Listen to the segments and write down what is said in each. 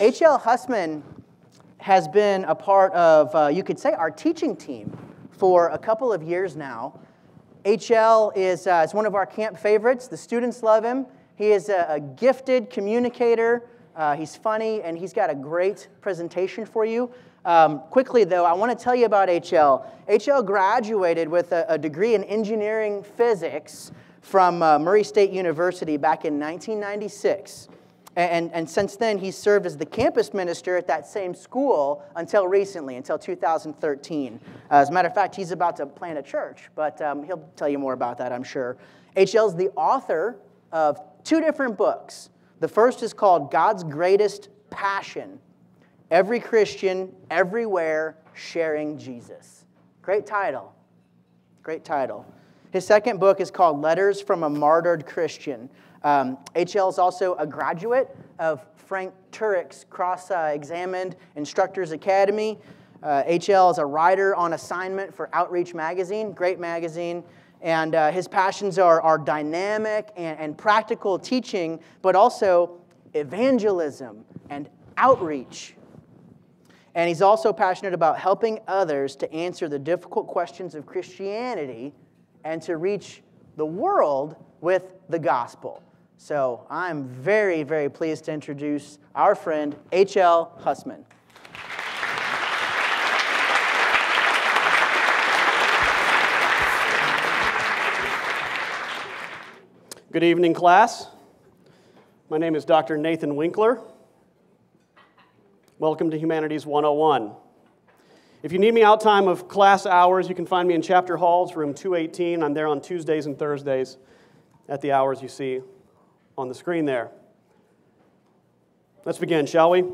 H.L.Hussmann has been a part of, you could say, our teaching team for a couple of years now. H.L. is one of our camp favorites. The students love him. He is a gifted communicator. He's funny, and he's got a great presentation for you. Quickly, though, I want to tell you about H.L. H.L. graduated with a degree in engineering physics from Murray State University back in 1996. And since then, he's served as the campus minister at that same school until recently, until 2013. As a matter of fact, he's about to plant a church, but he'll tell you more about that, I'm sure. H.L.'s the author of 2 different books. The first is called God's Greatest Passion: Every Christian, Everywhere, Sharing Jesus. Great title. Great title. His second book is called Letters from a Martyred Christian. H.L. is also a graduate of Frank Turek's Cross-Examined Instructors Academy. H.L. is a writer on assignment for Outreach Magazine, great magazine. And his passions are dynamic and practical teaching, but also evangelism and outreach. And he's also passionate about helping others to answer the difficult questions of Christianity and to reach the world with the gospel. So I'm very, very pleased to introduce our friend H.L.Hussmann. Good evening, class. My name is Dr. Nathan Winkler. Welcome to Humanities 101. If you need me outside of class hours, you can find me in Chapter Halls, room 218. I'm there on Tuesdays and Thursdays at the hours you see on the screen there. Let's begin, shall we?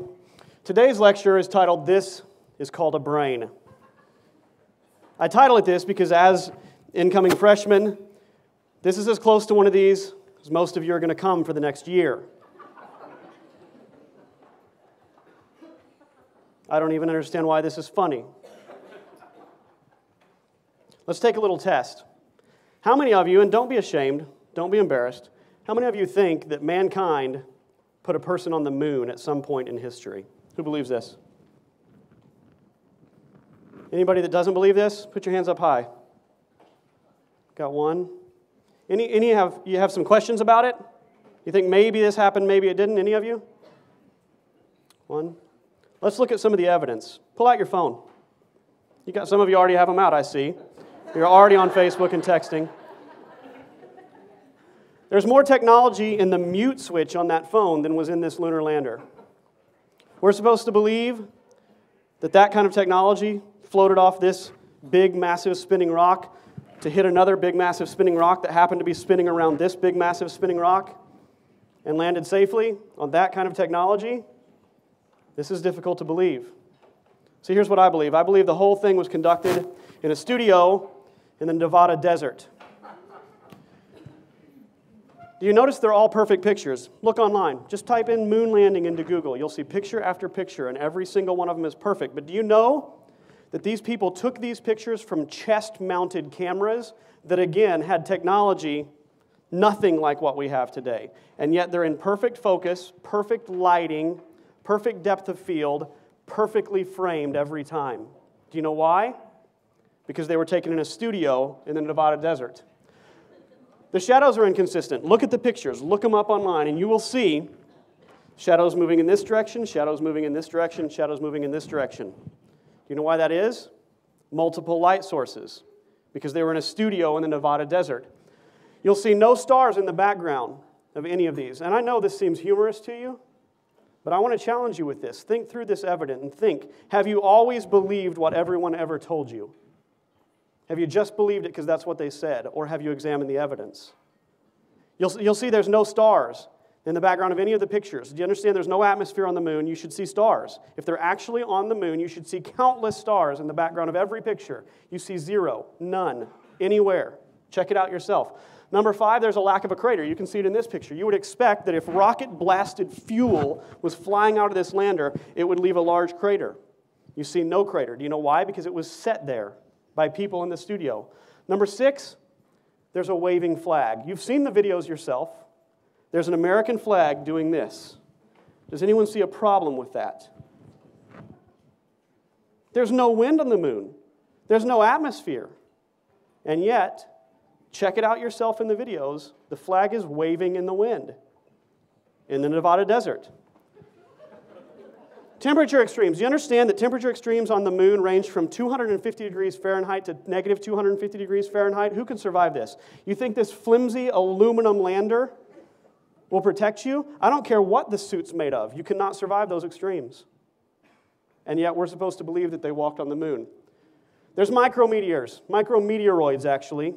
Today's lecture is titled, This is Called a Brain. I title it this because as incoming freshmen, this is as close to one of these as most of you are going to come for the next year. I don't even understand why this is funny. Let's take a little test. How many of you, and don't be ashamed, don't be embarrassed, how many of you think that mankind put a person on the moon at some point in history? Who believes this? Anybody that doesn't believe this, put your hands up high. Got one. You have some questions about it? You think maybe this happened, maybe it didn't? Any of you? One. Let's look at some of the evidence. Pull out your phone. Some of you already have them out, I see. You're already on Facebook and texting. There's more technology in the mute switch on that phone than was in this lunar lander. We're supposed to believe that kind of technology floated off this big, massive spinning rock to hit another big, massive spinning rock that happened to be spinning around this big, massive spinning rock and landed safely on that kind of technology. This is difficult to believe. So here's what I believe. I believe the whole thing was conducted in a studio in the Nevada desert. Do you notice they're all perfect pictures? Look online. Just type in moon landing into Google. You'll see picture after picture, and every single one of them is perfect. But do you know that these people took these pictures from chest-mounted cameras that, again, had technology nothing like what we have today? And yet they're in perfect focus, perfect lighting, perfect depth of field, perfectly framed every time. Do you know why? Because they were taken in a studio in the Nevada desert. The shadows are inconsistent. Look at the pictures. Look them up online, and you will see shadows moving in this direction, shadows moving in this direction, shadows moving in this direction. Do you know why that is? Multiple light sources. Because they were in a studio in the Nevada desert. You'll see no stars in the background of any of these. And I know this seems humorous to you, but I want to challenge you with this. Think through this evidence and think, have you always believed what everyone ever told you? Have you just believed it because that's what they said, or have you examined the evidence? You'll see there's no stars in the background of any of the pictures. Do you understand there's no atmosphere on the moon? You should see stars. If they're actually on the moon, you should see countless stars in the background of every picture. You see zero, none, anywhere. Check it out yourself. Number 5, there's a lack of a crater. You can see it in this picture. You would expect that if rocket-blasted fuel was flying out of this lander, it would leave a large crater. You see no crater. Do you know why? Because it was set there by people in the studio. Number 6, there's a waving flag. You've seen the videos yourself. There's an American flag doing this. Does anyone see a problem with that? There's no wind on the moon. There's no atmosphere. And yet, check it out yourself in the videos, the flag is waving in the wind in the Nevada desert. Temperature extremes. You understand that temperature extremes on the moon range from 250 degrees Fahrenheit to negative 250 degrees Fahrenheit? Who can survive this? You think this flimsy aluminum lander will protect you? I don't care what the suit's made of. You cannot survive those extremes. And yet we're supposed to believe that they walked on the moon. There's micrometeoroids actually,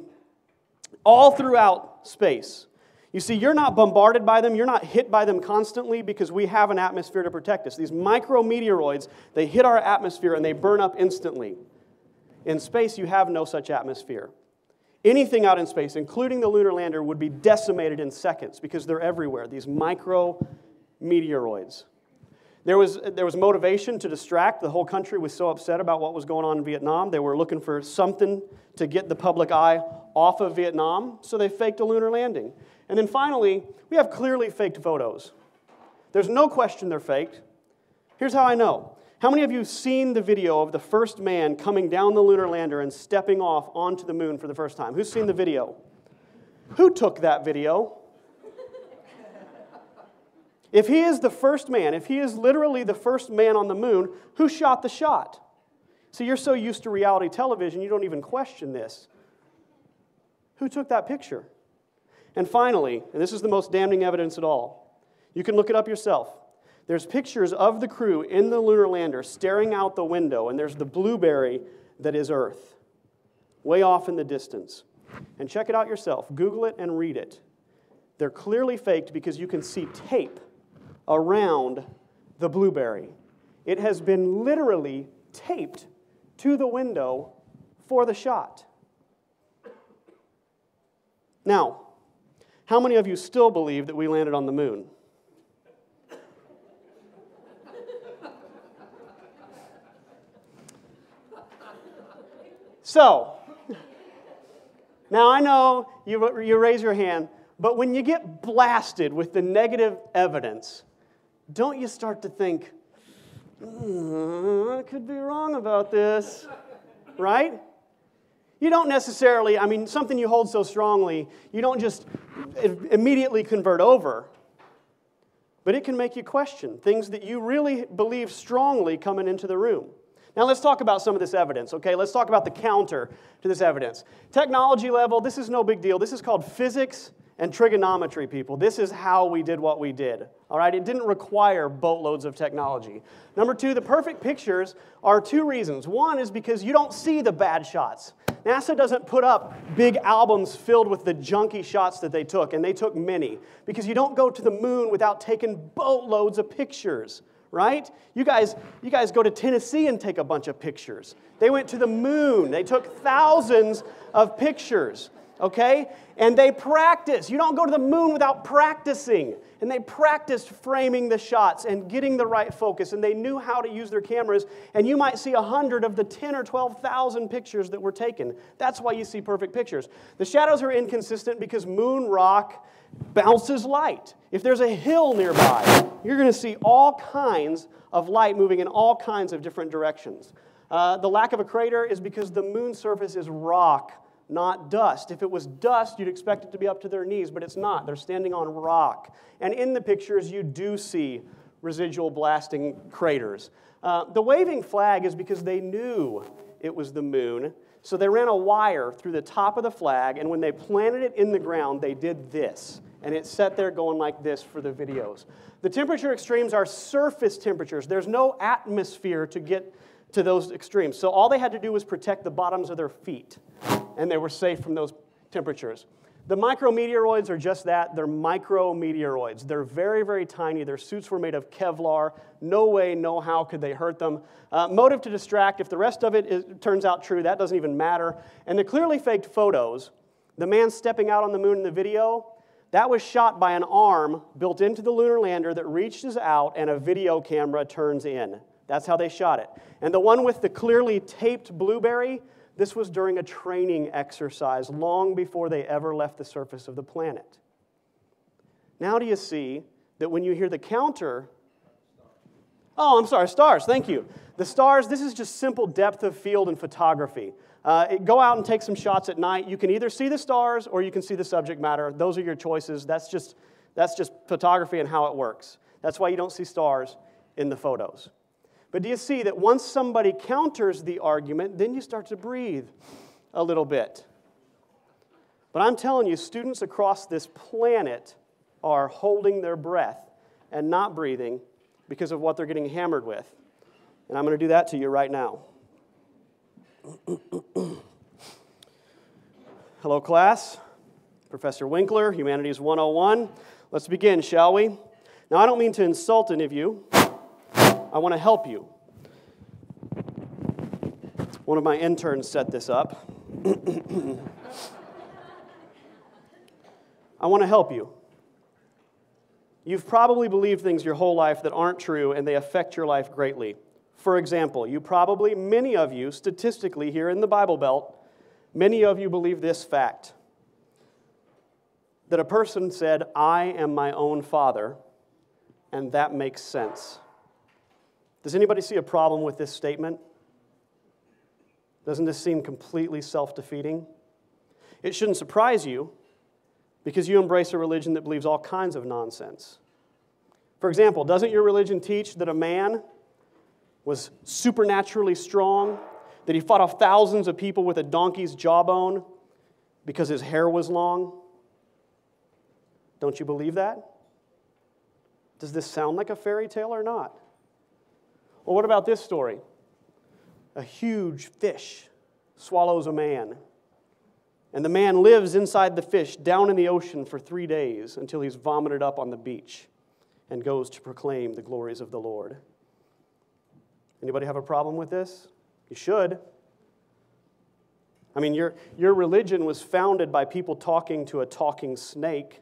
all throughout space. You see, you're not bombarded by them, you're not hit by them constantly because we have an atmosphere to protect us. These micrometeoroids, they hit our atmosphere and they burn up instantly. In space, you have no such atmosphere. Anything out in space, including the lunar lander, would be decimated in seconds because they're everywhere, these micrometeoroids. There was motivation to distract. The whole country was so upset about what was going on in Vietnam. They were looking for something to get the public eye off of Vietnam, so they faked a lunar landing. And then finally, we have clearly faked photos. There's no question they're faked. Here's how I know. How many of you have seen the video of the first man coming down the lunar lander and stepping off onto the moon for the first time? Who's seen the video? Who took that video? If he is the first man, if he is literally the first man on the moon, who shot the shot? See, you're so used to reality television, you don't even question this. Who took that picture? And finally, and this is the most damning evidence at all, you can look it up yourself. There's pictures of the crew in the lunar lander staring out the window, and there's the blueberry that is Earth, way off in the distance. And check it out yourself. Google it and read it. They're clearly faked because you can see tape around the blueberry. It has been literally taped to the window for the shot. Now, how many of you still believe that we landed on the moon? So, now I know you raise your hand, but when you get blasted with the negative evidence, don't you start to think, I could be wrong about this, right? You don't necessarily, something you hold so strongly, you don't just immediately convert over, but it can make you question things that you really believe strongly coming into the room. Now let's talk about some of this evidence, okay? Let's talk about the counter to this evidence. Technology level, this is no big deal. This is called physics and trigonometry, people. This is how we did what we did, all right? It didn't require boatloads of technology. Number two, the perfect pictures are two reasons. One is because you don't see the bad shots. NASA doesn't put up big albums filled with the junky shots that they took, and they took many, because you don't go to the moon without taking boatloads of pictures, right? You guys go to Tennessee and take a bunch of pictures. They went to the moon. They took thousands of pictures, okay? And they practice. You don't go to the moon without practicing. And they practiced framing the shots and getting the right focus, and they knew how to use their cameras, and you might see 100 of the 10 or 12,000 pictures that were taken. That's why you see perfect pictures. The shadows are inconsistent because moon rock bounces light. If there's a hill nearby, you're going to see all kinds of light moving in all kinds of different directions. The lack of a crater is because the moon's surface is rock, not dust. If it was dust, you'd expect it to be up to their knees, but it's not. They're standing on rock. And in the pictures, you do see residual blasting craters. The waving flag is because they knew it was the moon, so they ran a wire through the top of the flag, and when they planted it in the ground, they did this. And it sat there going like this for the videos. The temperature extremes are surface temperatures. There's no atmosphere to get to those extremes. So all they had to do was protect the bottoms of their feet, and they were safe from those temperatures. The micrometeoroids are just that. They're micrometeoroids. They're very, very tiny. Their suits were made of Kevlar. No way, no how could they hurt them. Motive to distract. If the rest of it turns out true, that doesn't even matter. And the clearly faked photos, the man stepping out on the moon in the video, that was shot by an arm built into the lunar lander that reaches out and a video camera turns in. That's how they shot it. And the one with the clearly taped blueberry, this was during a training exercise long before they ever left the surface of the planet. Now do you see that when you hear the counter Oh, I'm sorry, stars, thank you. The stars, this is just simple depth of field in photography. Go out and take some shots at night. You can either see the stars or you can see the subject matter. Those are your choices. That's just photography and how it works. That's why you don't see stars in the photos. But do you see that once somebody counters the argument, then you start to breathe a little bit. But I'm telling you, students across this planet are holding their breath and not breathing because of what they're getting hammered with. And I'm going to do that to you right now. Hello, class. Professor Winkler, Humanities 101. Let's begin, shall we? Now, I don't mean to insult any of you. I want to help you. One of my interns set this up. I want to help you. You've probably believed things your whole life that aren't true, and they affect your life greatly. For example, many of you, statistically here in the Bible Belt, many of you believe this fact, that a person said, I am my own father, and that makes sense. Does anybody see a problem with this statement? Doesn't this seem completely self-defeating? It shouldn't surprise you, because you embrace a religion that believes all kinds of nonsense. For example, doesn't your religion teach that a man was supernaturally strong, that he fought off thousands of people with a donkey's jawbone because his hair was long? Don't you believe that? Does this sound like a fairy tale or not? Well, what about this story? A huge fish swallows a man, and the man lives inside the fish down in the ocean for 3 days until he's vomited up on the beach and goes to proclaim the glories of the Lord. Anybody have a problem with this? You should. I mean, your religion was founded by people talking to a talking snake.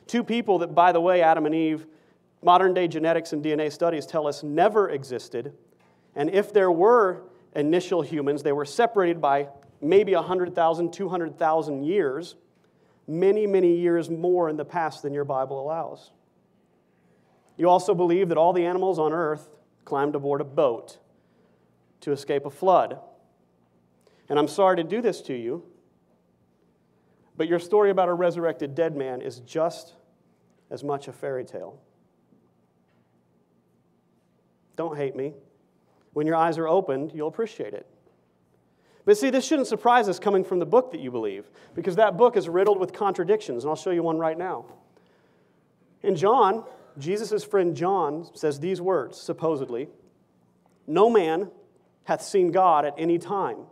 Two people that, by the way, Adam and Eve, modern-day genetics and DNA studies tell us never existed. And if there were initial humans, they were separated by maybe 100,000, 200,000 years, many, many years more in the past than your Bible allows. You also believe that all the animals on earth climbed aboard a boat to escape a flood. And I'm sorry to do this to you, but your story about a resurrected dead man is just as much a fairy tale. Don't hate me. When your eyes are opened, you'll appreciate it. But see, this shouldn't surprise us coming from the book that you believe, because that book is riddled with contradictions, and I'll show you one right now. In John, Jesus' friend John says these words, supposedly, "No man hath seen God at any time."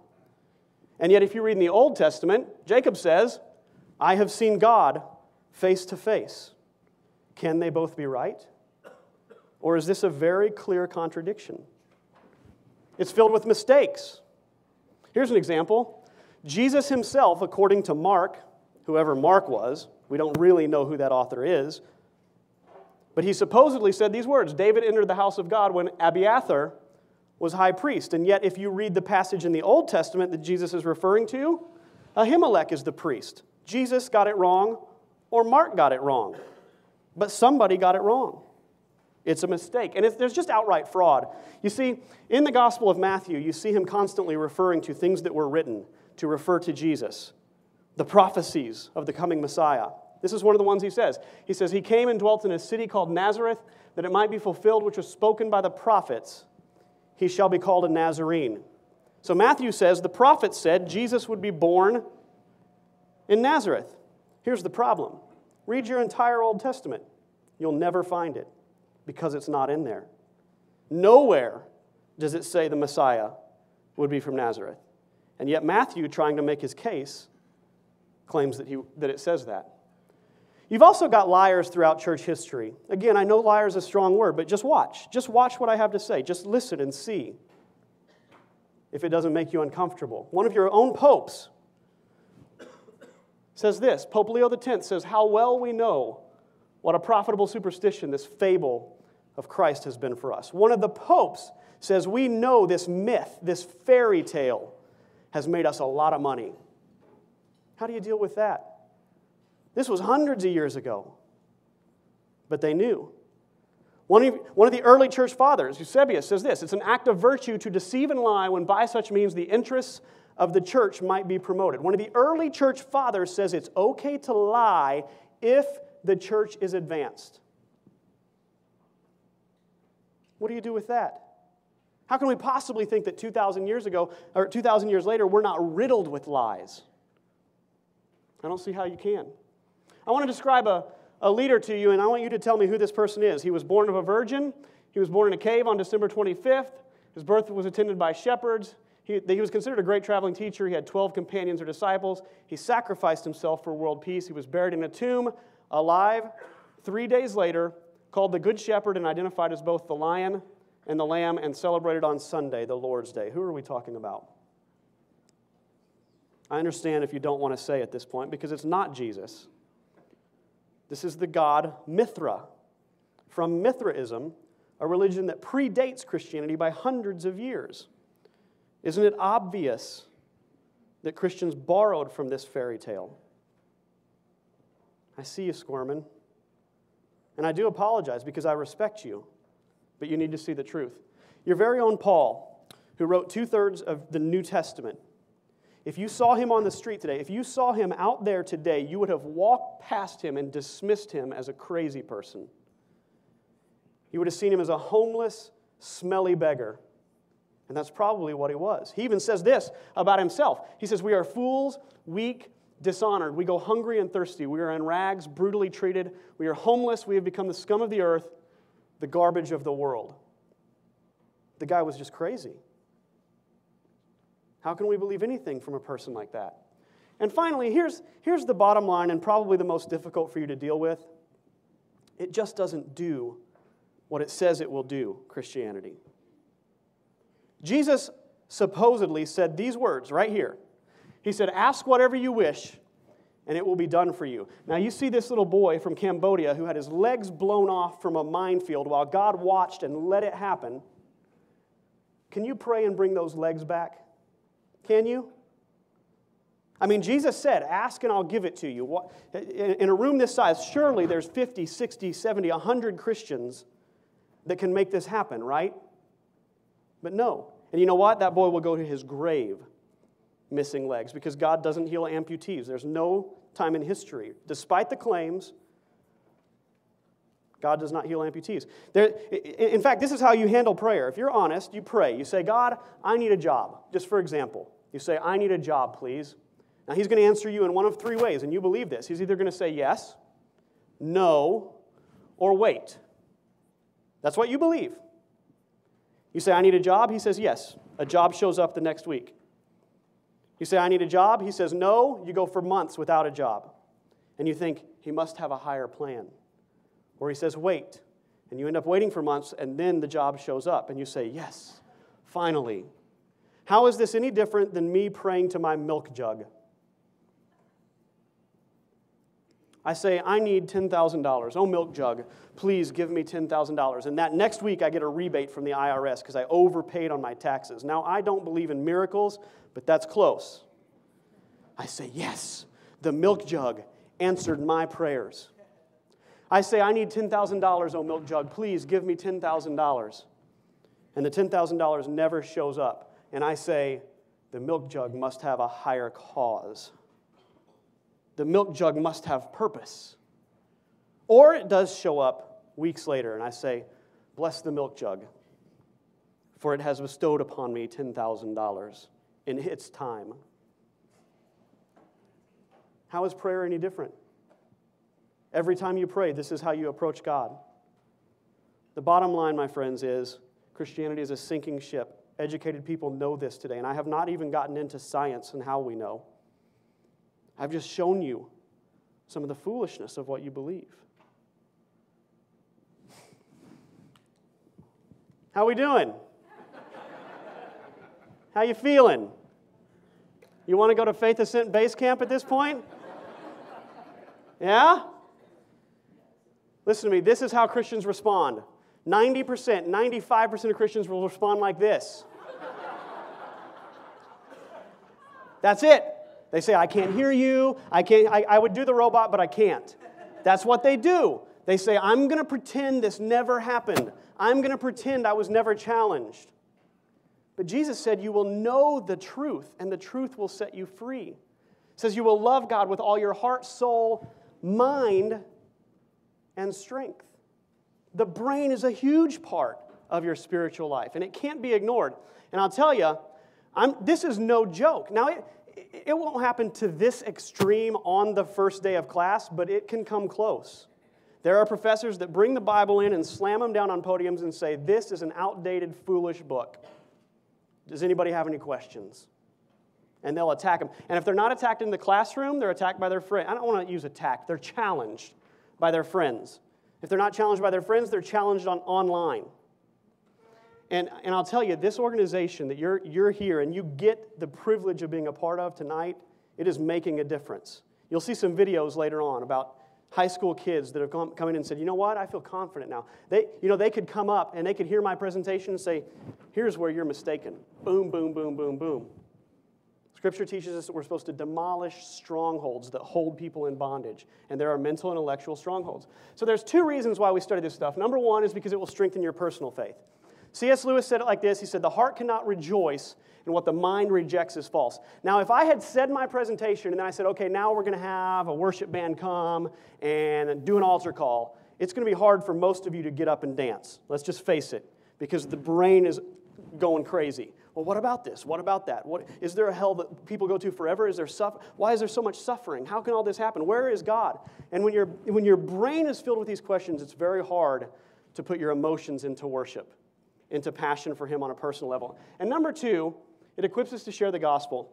And yet if you read in the Old Testament, Jacob says, "I have seen God face to face." Can they both be right? Or is this a very clear contradiction? It's filled with mistakes. Here's an example. Jesus himself, according to Mark, whoever Mark was, we don't really know who that author is, but he supposedly said these words, David entered the house of God when Abiathar was high priest. And yet, if you read the passage in the Old Testament that Jesus is referring to, Ahimelech is the priest. Jesus got it wrong, or Mark got it wrong. But somebody got it wrong. It's a mistake. And there's just outright fraud. You see, in the Gospel of Matthew, you see him constantly referring to things that were written to refer to Jesus, the prophecies of the coming Messiah. This is one of the ones he says. He says, "He came and dwelt in a city called Nazareth, that it might be fulfilled which was spoken by the prophets. He shall be called a Nazarene." So Matthew says the prophets said Jesus would be born in Nazareth. Here's the problem. Read your entire Old Testament. You'll never find it because it's not in there. Nowhere does it say the Messiah would be from Nazareth. And yet Matthew, trying to make his case, claims that it says that. You've also got liars throughout church history. Again, I know liar is a strong word, but just watch. Just watch what I have to say. Just listen and see if it doesn't make you uncomfortable. One of your own popes says this. Pope Leo X says, "How well we know what a profitable superstition this fable of Christ has been for us." One of the popes says, "We know this myth, this fairy tale has made us a lot of money." How do you deal with that? This was hundreds of years ago, but they knew. One of the early church fathers, Eusebius, says this: it's an act of virtue to deceive and lie when by such means the interests of the church might be promoted. One of the early church fathers says it's okay to lie if the church is advanced. What do you do with that? How can we possibly think that 2,000 years ago, or 2,000 years later, we're not riddled with lies? I don't see how you can. I want to describe a leader to you, and I want you to tell me who this person is. He was born of a virgin. He was born in a cave on December 25th. His birth was attended by shepherds. He was considered a great traveling teacher. He had 12 companions or disciples. He sacrificed himself for world peace. He was buried in a tomb, alive. 3 days later, called the Good Shepherd and identified as both the Lion and the Lamb, and celebrated on Sunday, the Lord's Day. Who are we talking about? I understand if you don't want to say at this point, because it's not Jesus. This is the god Mithra, from Mithraism, a religion that predates Christianity by hundreds of years. Isn't it obvious that Christians borrowed from this fairy tale? I see you squirming. And I do apologize because I respect you, but you need to see the truth. Your very own Paul, who wrote 2/3 of the New Testament, if you saw him on the street today, if you saw him out there today, you would have walked past him and dismissed him as a crazy person. You would have seen him as a homeless, smelly beggar. And that's probably what he was. He even says this about himself. He says, "We are fools, weak, dishonored. We go hungry and thirsty. We are in rags, brutally treated. We are homeless. We have become the scum of the earth, the garbage of the world." The guy was just crazy. How can we believe anything from a person like that? And finally, here's the bottom line, and probably the most difficult for you to deal with. It just doesn't do what it says it will do, Christianity. Jesus supposedly said these words right here. He said, "Ask whatever you wish, and it will be done for you." Now, you see this little boy from Cambodia who had his legs blown off from a minefield while God watched and let it happen. Can you pray and bring those legs back? Can you? I mean, Jesus said, "Ask and I'll give it to you." In a room this size, surely there's 50, 60, 70, 100 Christians that can make this happen, right? But no. And you know what? That boy will go to his grave missing legs because God doesn't heal amputees. There's no time in history, despite the claims, God does not heal amputees. In fact, this is how you handle prayer. If you're honest, you pray. You say, "God, I need a job." Just for example, you say, "I need a job, please." Now, He's going to answer you in one of three ways, and you believe this. He's either going to say yes, no, or wait. That's what you believe. You say, "I need a job." He says, "Yes." A job shows up the next week. You say, "I need a job." He says, "No." You go for months without a job. And you think, He must have a higher plan. Or He says, "Wait." And you end up waiting for months, and then the job shows up. And you say, "Yes, finally." How is this any different than me praying to my milk jug? I say, "I need $10,000. Oh, milk jug, please give me $10,000. And that next week I get a rebate from the IRS because I overpaid on my taxes. Now, I don't believe in miracles, but that's close. I say, "Yes, the milk jug answered my prayers." I say, "I need $10,000, oh milk jug, please give me $10,000. And the $10,000 never shows up. And I say, the milk jug must have a higher cause. The milk jug must have purpose. Or it does show up weeks later, and I say, "Bless the milk jug, for it has bestowed upon me $10,000 in its time." How is prayer any different? Every time you pray, this is how you approach God. The bottom line, my friends, is Christianity is a sinking ship. Educated people know this today, and I have not even gotten into science and how we know. I've just shown you some of the foolishness of what you believe. How we doing? How you feeling? You want to go to Faith Ascent Base Camp at this point? Yeah? Listen to me, this is how Christians respond. 90%, 95% of Christians will respond like this. That's it. They say, "I can't hear you. I would do the robot, but I can't." That's what they do. They say, I'm going to pretend this never happened. I'm going to pretend I was never challenged. But Jesus said, you will know the truth, and the truth will set you free. It says you will love God with all your heart, soul, mind, and strength. The brain is a huge part of your spiritual life, and it can't be ignored. And I'll tell you, this is no joke. Now, it won't happen to this extreme on the first day of class, but it can come close. There are professors that bring the Bible in and slam them down on podiums and say, this is an outdated, foolish book. Does anybody have any questions? And they'll attack them. And if they're not attacked in the classroom, they're attacked by their friends. I don't want to use attack. They're challenged by their friends. If they're not challenged by their friends, they're challenged online. And I'll tell you, this organization that you're here and you get the privilege of being a part of tonight, it is making a difference. You'll see some videos later on about high school kids that have come in and said, you know what, I feel confident now. They could come up and they could hear my presentation and say, here's where you're mistaken. Boom, boom, boom, boom, boom. Scripture teaches us that we're supposed to demolish strongholds that hold people in bondage. And there are mental and intellectual strongholds. So there's two reasons why we study this stuff. Number one is because it will strengthen your personal faith. C.S. Lewis said it like this. He said, the heart cannot rejoice in what the mind rejects as false. Now, if I had said my presentation and then I said, okay, now we're going to have a worship band come and do an altar call, it's going to be hard for most of you to get up and dance. Let's just face it, because the brain is going crazy. Well, what about this? What about that? Is there a hell that people go to forever? Why is there so much suffering? How can all this happen? Where is God? And when your brain is filled with these questions, it's very hard to put your emotions into worship, into passion for Him on a personal level. And number two, it equips us to share the gospel.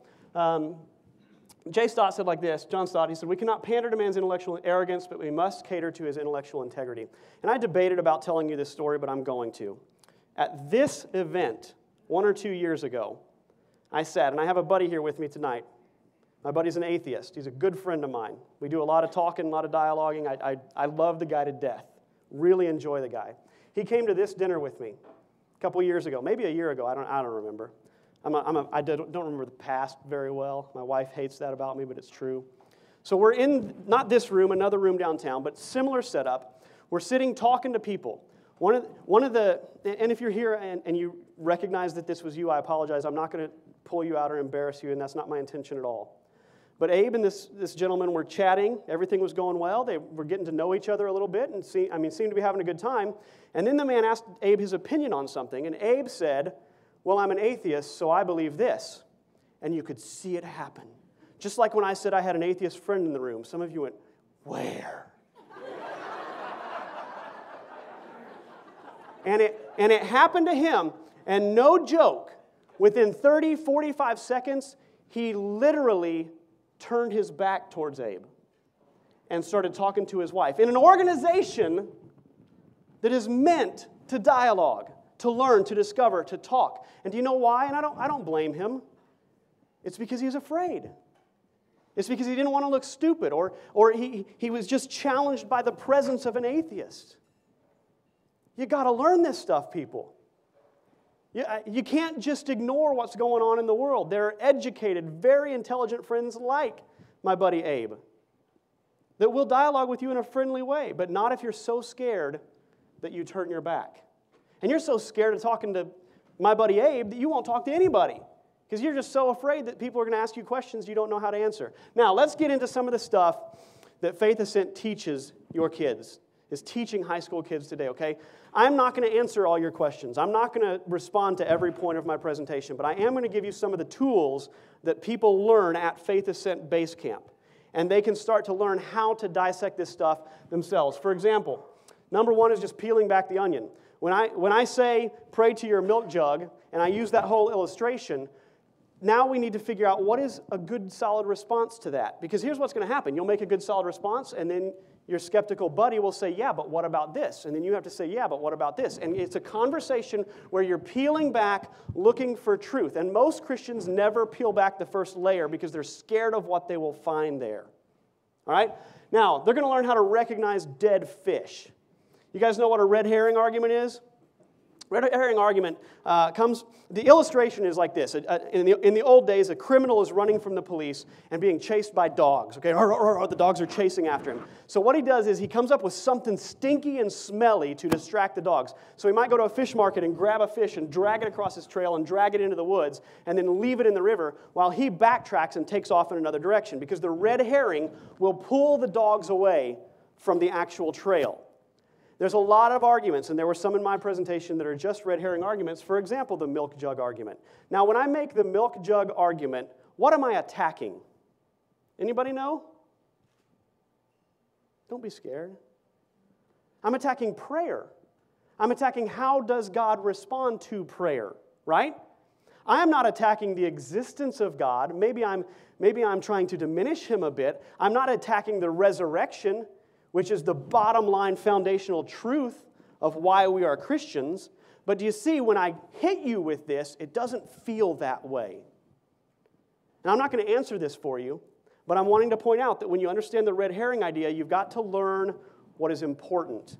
J. Stott said like this, John Stott, he said, we cannot pander to man's intellectual arrogance, but we must cater to his intellectual integrity. And I debated about telling you this story, but I'm going to. At this event, 1 or 2 years ago, I sat, and I have a buddy here with me tonight. My buddy's an atheist. He's a good friend of mine. We do a lot of talking, a lot of dialoguing. I love the guy to death. Really enjoy the guy. He came to this dinner with me a couple years ago, maybe a year ago. I don't remember. I don't remember the past very well. My wife hates that about me, but it's true. So we're in, not this room, another room downtown, but similar setup. We're sitting talking to people. One of the, and if you're here and you recognize that this was you, I apologize. I'm not going to pull you out or embarrass you, and that's not my intention at all. But Abe and this gentleman were chatting. Everything was going well. They were getting to know each other a little bit and seemed to be having a good time. And then the man asked Abe his opinion on something, and Abe said, well, I'm an atheist, so I believe this. And you could see it happen. Just like when I said I had an atheist friend in the room. Some of you went, where? And it happened to him, and no joke, within 30, 45 seconds, he literally turned his back towards Abe and started talking to his wife in an organization that is meant to dialogue, to learn, to discover, to talk. And do you know why? And I don't blame him. It's because he's afraid. It's because he didn't want to look stupid, or he was just challenged by the presence of an atheist. You got to learn this stuff, people. You can't just ignore what's going on in the world. There are educated, very intelligent friends like my buddy Abe that will dialogue with you in a friendly way, but not if you're so scared that you turn your back. And you're so scared of talking to my buddy Abe that you won't talk to anybody because you're just so afraid that people are going to ask you questions you don't know how to answer. Now, let's get into some of the stuff that Faith Ascent teaches your kids, is teaching high school kids today, okay? I'm not going to answer all your questions. I'm not going to respond to every point of my presentation, but I am going to give you some of the tools that people learn at Faith Ascent Base Camp, and they can start to learn how to dissect this stuff themselves. For example, number one is just peeling back the onion. When I say, pray to your milk jug, and I use that whole illustration, now we need to figure out what is a good, solid response to that. Because here's what's going to happen. You'll make a good, solid response, and then your skeptical buddy will say, yeah, but what about this? And then you have to say, yeah, but what about this? And it's a conversation where you're peeling back, looking for truth. And most Christians never peel back the first layer because they're scared of what they will find there. All right? Now, they're going to learn how to recognize dead fish. You guys know what a red herring argument is? Red herring argument the illustration is like this. In the old days, a criminal is running from the police and being chased by dogs. Okay, the dogs are chasing after him. So what he does is he comes up with something stinky and smelly to distract the dogs. So he might go to a fish market and grab a fish and drag it across his trail and drag it into the woods and then leave it in the river while he backtracks and takes off in another direction, because the red herring will pull the dogs away from the actual trail. There's a lot of arguments, and there were some in my presentation that are just red herring arguments. For example, the milk jug argument. Now, when I make the milk jug argument, what am I attacking? Anybody know? Don't be scared. I'm attacking prayer. I'm attacking how does God respond to prayer, right? I am not attacking the existence of God. Maybe I'm trying to diminish him a bit. I'm not attacking the resurrection, which is the bottom line foundational truth of why we are Christians. But do you see, when I hit you with this, it doesn't feel that way. And I'm not going to answer this for you, but I'm wanting to point out that when you understand the red herring idea, you've got to learn what is important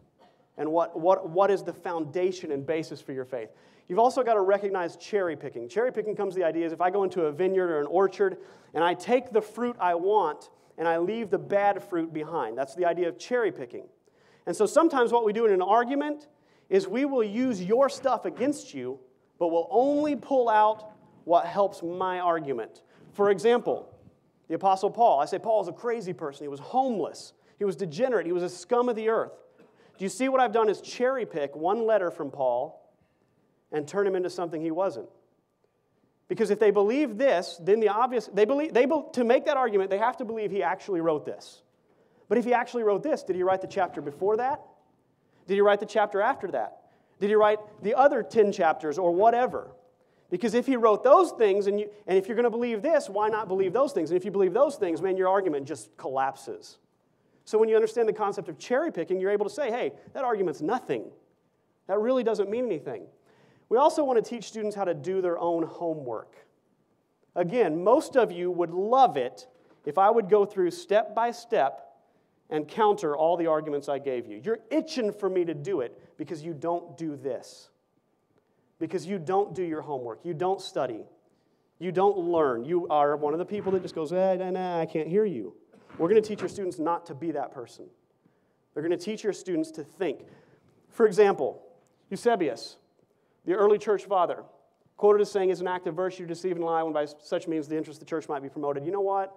and what is the foundation and basis for your faith. You've also got to recognize cherry picking. Cherry picking comes to the idea is if I go into a vineyard or an orchard and I take the fruit I want and I leave the bad fruit behind. That's the idea of cherry picking. And so sometimes what we do in an argument is we will use your stuff against you, but we'll only pull out what helps my argument. For example, the Apostle Paul. I say Paul is a crazy person. He was homeless. He was degenerate. He was a scum of the earth. Do you see what I've done is cherry pick one letter from Paul and turn him into something he wasn't? Because if they believe this, then to make that argument, they have to believe he actually wrote this. But if he actually wrote this, did he write the chapter before that? Did he write the chapter after that? Did he write the other 10 chapters or whatever? Because if he wrote those things, and if you're going to believe this, why not believe those things? And if you believe those things, man, your argument just collapses. So when you understand the concept of cherry picking, you're able to say, hey, that argument's nothing. That really doesn't mean anything. We also want to teach students how to do their own homework. Again, most of you would love it if I would go through step by step and counter all the arguments I gave you. You're itching for me to do it because you don't do this. Because you don't do your homework. You don't study. You don't learn. You are one of the people that just goes, I can't hear you. We're going to teach your students not to be that person. They're going to teach your students to think. For example, Eusebius, the early church father, quoted as saying, "It's an act of virtue to deceive and lie when by such means the interest of the church might be promoted." You know what?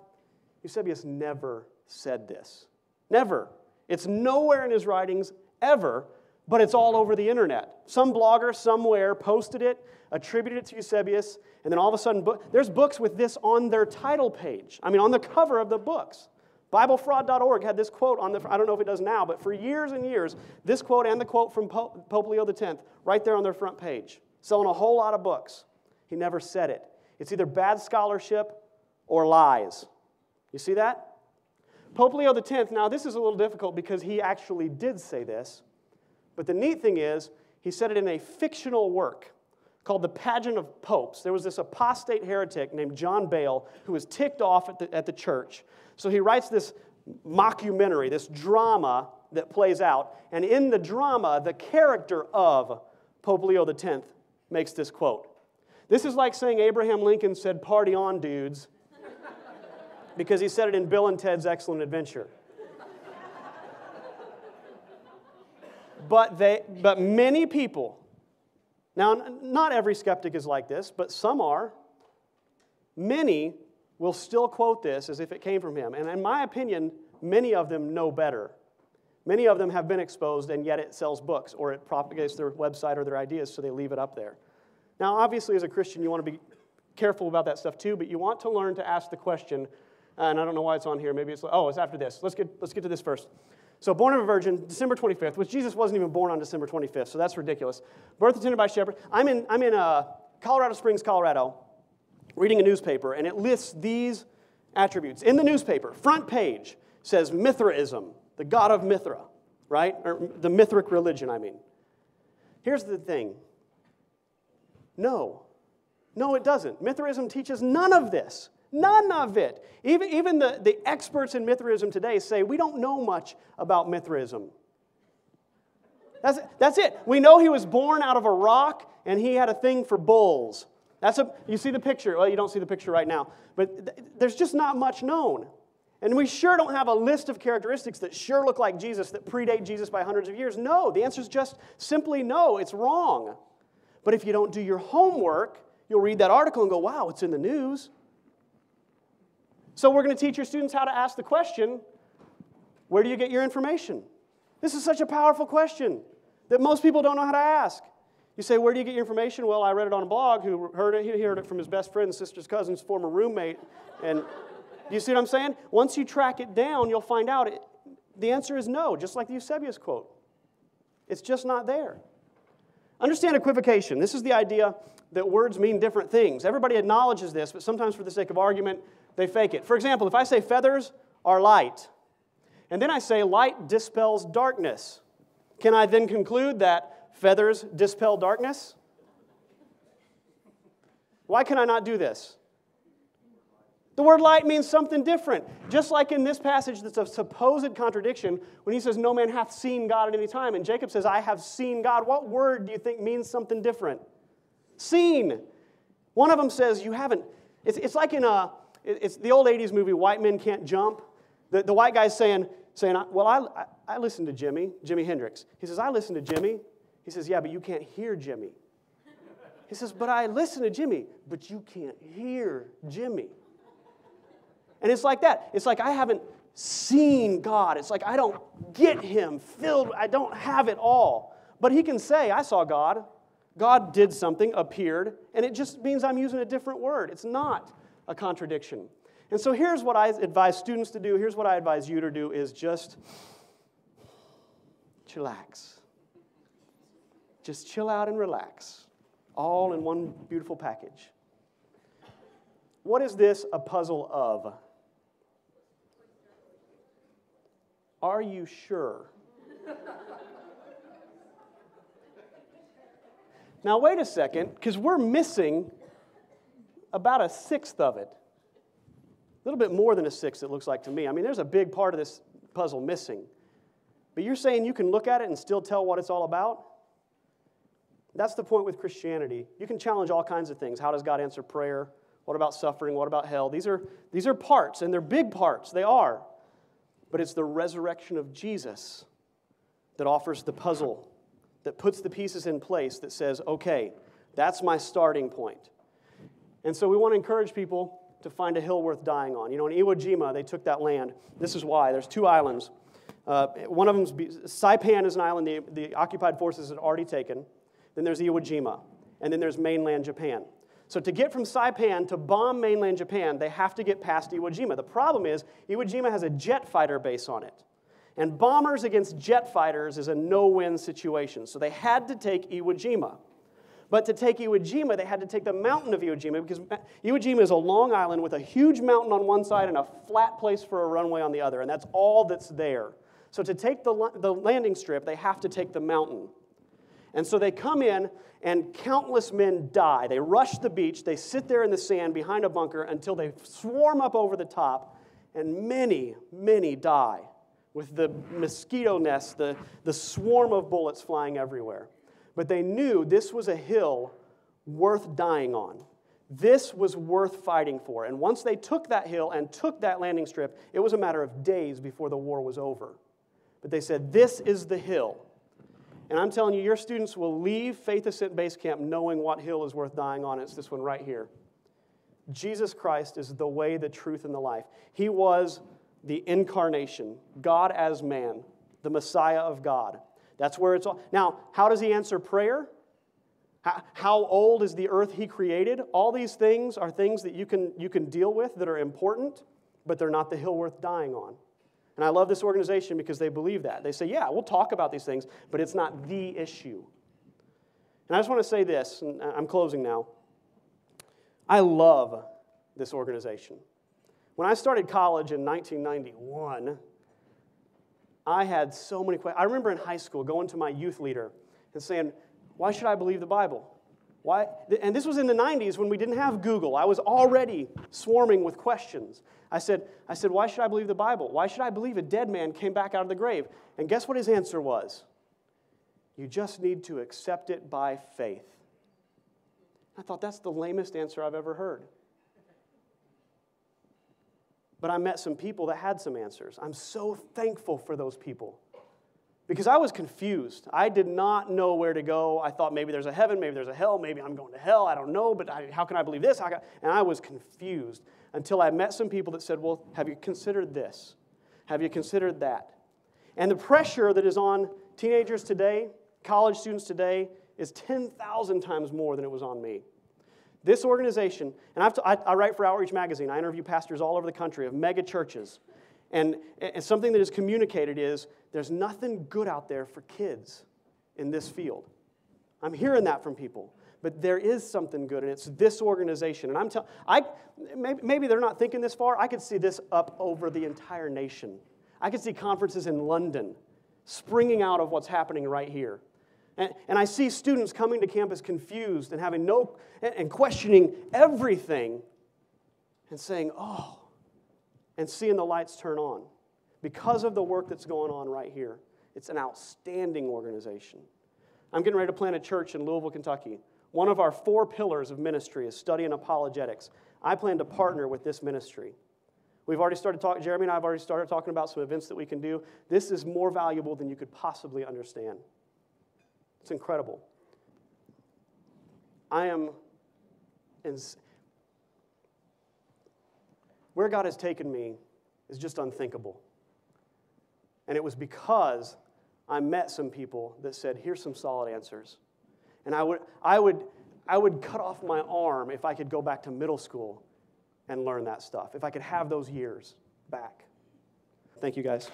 Eusebius never said this. Never. It's nowhere in his writings, ever, but it's all over the internet. Some blogger somewhere posted it, attributed it to Eusebius, and then all of a sudden, there's books with this on their title page. On the cover of the books. BibleFraud.org had this quote on I don't know if it does now, but for years and years, this quote and the quote from Pope Leo X right there on their front page, selling a whole lot of books. He never said it. It's either bad scholarship or lies. You see that? Pope Leo X, now this is a little difficult because he actually did say this, but the neat thing is he said it in a fictional work called The Pageant of Popes. There was this apostate heretic named John Bale who was ticked off at the church. So he writes this mockumentary, this drama that plays out. And in the drama, the character of Pope Leo X makes this quote. This is like saying Abraham Lincoln said, "Party on, dudes," because he said it in Bill and Ted's Excellent Adventure. But many people, now not every skeptic is like this, but some are, many will still quote this as if it came from him. And in my opinion, many of them know better. Many of them have been exposed, and yet it sells books, or it propagates their website or their ideas, so they leave it up there. Now, obviously, as a Christian, you want to be careful about that stuff too, but you want to learn to ask the question, and I don't know why it's on here. Maybe it's after this. Let's get to this first. So, born of a virgin, December 25th, which Jesus wasn't even born on December 25th, so that's ridiculous. Birth attended by shepherd. I'm in Colorado Springs, Colorado, reading a newspaper, and it lists these attributes. In the newspaper, front page, says Mithraism, the god of Mithra, right? Or the Mithric religion, I mean. Here's the thing. No, it doesn't. Mithraism teaches none of this. None of it. Even the experts in Mithraism today say we don't know much about Mithraism. That's it. We know he was born out of a rock, and he had a thing for bulls. You see the picture. Well, you don't see the picture right now. But there's just not much known. And we sure don't have a list of characteristics that sure look like Jesus, that predate Jesus by hundreds of years. No, the answer is just simply no. It's wrong. But if you don't do your homework, you'll read that article and go, wow, it's in the news. So we're going to teach your students how to ask the question, where do you get your information? This is such a powerful question that most people don't know how to ask. You say, where do you get your information? Well, I read it on a blog. He heard it from his best friend, sister's cousin's former roommate. And you see what I'm saying? Once you track it down, you'll find out the answer is no, just like the Eusebius quote. It's just not there. Understand equivocation. This is the idea that words mean different things. Everybody acknowledges this, but sometimes for the sake of argument, they fake it. For example, if I say feathers are light, and then I say light dispels darkness, can I then conclude that feathers dispel darkness? Why can I not do this? The word light means something different. Just like in this passage that's a supposed contradiction, when he says, no man hath seen God at any time, and Jacob says, I have seen God, what word do you think means something different? Seen. One of them says, you haven't. It's like in it's the old 80s movie, White Men Can't Jump. The white guy's saying, well, I listened to Jimi Hendrix. He says, I listened to Jimmy. He says, yeah, but you can't hear Jimmy. He says, but I listen to Jimmy, but you can't hear Jimmy. And it's like that. It's like I haven't seen God. It's like I don't get him filled. I don't have it all. But he can say, I saw God. God did something, appeared, and it just means I'm using a different word. It's not a contradiction. And so here's what I advise students to do. Here's what I advise you to do is just chillax. Just chill out and relax. All in one beautiful package. What is this a puzzle of? Are you sure? Now, wait a second, because we're missing about a sixth of it. A little bit more than a sixth, it looks like to me. I mean, there's a big part of this puzzle missing. But you're saying you can look at it and still tell what it's all about? That's the point with Christianity. You can challenge all kinds of things. How does God answer prayer? What about suffering? What about hell? These are parts, and they're big parts. They are. But it's the resurrection of Jesus that offers the puzzle, that puts the pieces in place, that says, okay, that's my starting point. And so we want to encourage people to find a hill worth dying on. You know, in Iwo Jima, they took that land. This is why. There's 2 islands. One of them's Saipan is an island the occupied forces had already taken. Then there's Iwo Jima. And then there's mainland Japan. So to get from Saipan to bomb mainland Japan, they have to get past Iwo Jima. The problem is, Iwo Jima has a jet fighter base on it. And bombers against jet fighters is a no-win situation. So they had to take Iwo Jima. But to take Iwo Jima, they had to take the mountain of Iwo Jima, because Iwo Jima is a long island with a huge mountain on one side and a flat place for a runway on the other, and that's all that's there. So to take the landing strip, they have to take the mountain. And so they come in, and countless men die. They rush the beach. They sit there in the sand behind a bunker until they swarm up over the top, and many, many die with the mosquito nests, the swarm of bullets flying everywhere. But they knew this was a hill worth dying on. This was worth fighting for. And once they took that hill and took that landing strip, it was a matter of days before the war was over. But they said, this is the hill. And I'm telling you, your students will leave Faith Ascent Base Camp knowing what hill is worth dying on. It's this one right here. Jesus Christ is the way, the truth, and the life. He was the incarnation, God as man, the Messiah of God. That's where it's all. Now, how does he answer prayer? How old is the earth he created? All these things are things that you can deal with that are important, but they're not the hill worth dying on. And I love this organization because they believe that. They say, yeah, we'll talk about these things, but it's not the issue. And I just want to say this, and I'm closing now. I love this organization. When I started college in 1991, I had so many questions. I remember in high school going to my youth leader and saying, why should I believe the Bible? Why? And this was in the 90s when we didn't have Google. I was already swarming with questions. I said, why should I believe the Bible? Why should I believe a dead man came back out of the grave? And guess what his answer was? You just need to accept it by faith. I thought, that's the lamest answer I've ever heard. But I met some people that had some answers. I'm so thankful for those people. Because I was confused. I did not know where to go. I thought maybe there's a heaven, maybe there's a hell, maybe I'm going to hell. I don't know, but how can I believe this? And I was confused until I met some people that said, well, have you considered this? Have you considered that? And the pressure that is on teenagers today, college students today, is 10,000 times more than it was on me. This organization, and I write for Outreach Magazine. I interview pastors all over the country of mega churches. And something that is communicated is there's nothing good out there for kids in this field. I'm hearing that from people. But there is something good, and it's this organization. And maybe they're not thinking this far. I could see this up over the entire nation. I could see conferences in London springing out of what's happening right here. And I see students coming to campus confused and having and questioning everything and saying, oh, and seeing the lights turn on because of the work that's going on right here. It's an outstanding organization. I'm getting ready to plant a church in Louisville, Kentucky. One of our 4 pillars of ministry is studying apologetics. I plan to partner with this ministry. We've already started talking, Jeremy and I have already started talking about some events that we can do. This is more valuable than you could possibly understand. It's incredible. Where God has taken me is just unthinkable. And it was because I met some people that said, here's some solid answers. And I would cut off my arm if I could go back to middle school and learn that stuff, if I could have those years back. Thank you, guys.